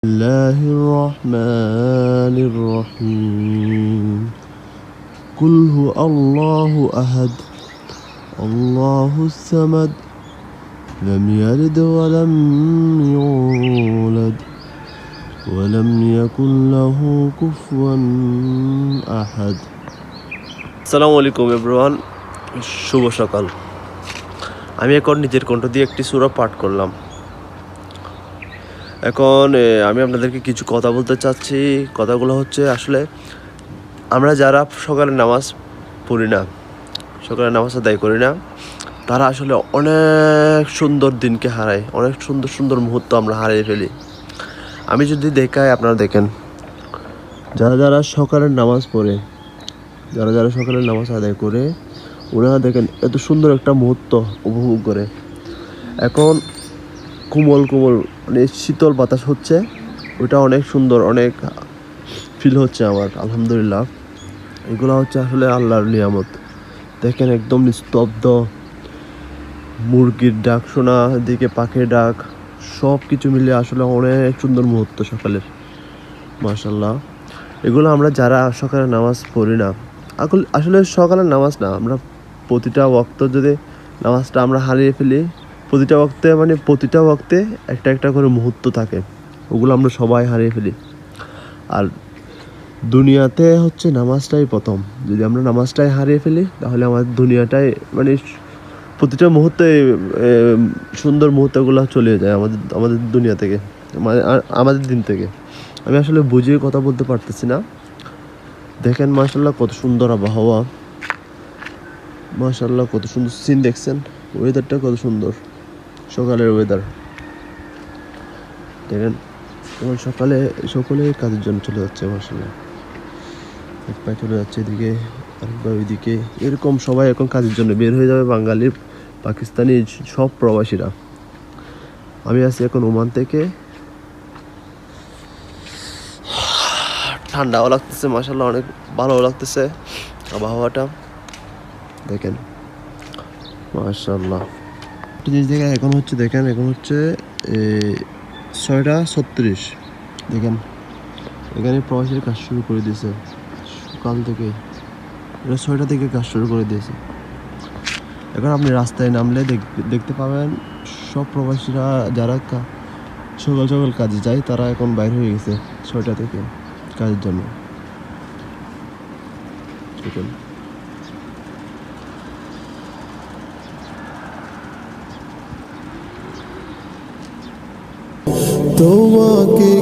الله الرحمن الرحيم قل هو الله أحد الله الصمد لم يلد ولم يولد ولم يكن له كفوا أحد আসসালামু আলাইকুম এভরিওয়ান, শুভ সকাল। আমি এখন নিজের কণ্ঠ দিয়ে একটি সূরা পাঠ করলাম। এখন আমি আপনাদেরকে কিছু কথা বলতে চাচ্ছি। কথাগুলো হচ্ছে, আসলে আমরা যারা সকালে নামাজ পড়ি না, সকালে নামাজ আদায় করি না, তারা আসলে অনেক সুন্দর দিনকে হারায়, অনেক সুন্দর সুন্দর মুহূর্ত আমরা হারিয়ে ফেলি। আমি যদি দেখাই, আপনারা দেখেন, যারা যারা সকালের নামাজ পড়ে, যারা যারা সকালের নামাজ আদায় করে, ওনারা দেখেন এত সুন্দর একটা মুহূর্ত উপভোগ করে। এখন কোমল কোমল মানে শীতল বাতাস হচ্ছে, ওইটা অনেক সুন্দর, অনেক ফিল হচ্ছে আমার, আলহামদুলিল্লাহ। এগুলো হচ্ছে আসলে আল্লাহর নিয়ামত। দেখেন একদম নিস্তব্ধ, মুরগির ডাক শোনা, এদিকে পাখির ডাক, সব কিছু মিলে আসলে অনেক সুন্দর মুহূর্ত সকালের, মাশাআল্লাহ। এগুলো আমরা যারা সকালে নামাজ পড়ি না, আসলে সকালের নামাজ না, আমরা প্রতিটা ওয়াক্ত যদি নামাজটা আমরা হারিয়ে ফেলি, প্রতিটা ওয়াক্তে একটা একটা করে মুহূর্ত থাকে, ওগুলো আমরা সবাই হারিয়ে ফেলি। আর দুনিয়াতে হচ্ছে নামাজটাই প্রথম। যদি আমরা নামাজটাই হারিয়ে ফেলি, তাহলে আমাদের দুনিয়াটাই প্রতিটা মুহূর্তে সুন্দর মুহূর্তগুলো চলে যায় আমাদের দুনিয়া থেকে, আমাদের দিন থেকে। আমি আসলে বুঝিয়ে কথা বলতে পারতেছি না। দেখেন মাশাআল্লাহ কত সুন্দর আবহাওয়া, মাশাআল্লাহ কত সুন্দর সিন দেখছেন, ওয়েদারটা কত সুন্দর, সকালের ওয়েদার দেখেন। এখন সকলে কাজের জন্য চলে যাচ্ছে, মাশাআল্লাহ। এক পায়ে চলে যাচ্ছে এদিকে, আরেকবার ওইদিকে, এরকম সবাই এখন কাজের জন্য বের হয়ে যাবে, বাঙালি, পাকিস্তানি, সব প্রবাসীরা। আমি আছি এখন ওমান থেকে, ঠান্ডাও লাগতেছে, মাশাআল্লাহ অনেক ভালো লাগতেছে আবহাওয়াটা, দেখেন মাশাআল্লাহ। একটা জিনিস দেখেন, এখন হচ্ছে 6:36। দেখেন এখানে প্রবাসীর কাজ শুরু করে দিয়েছে সকাল থেকে, এটা 6টা থেকে কাজ শুরু করে দিয়েছে। এখন আপনি রাস্তায় নামলে দেখতে পাবেন সব প্রবাসীরা যারা সকাল সকাল কাজে যায়, তারা এখন বাইর হয়ে গেছে 6টা থেকে কাজের জন্য। দেখেন তোমাকে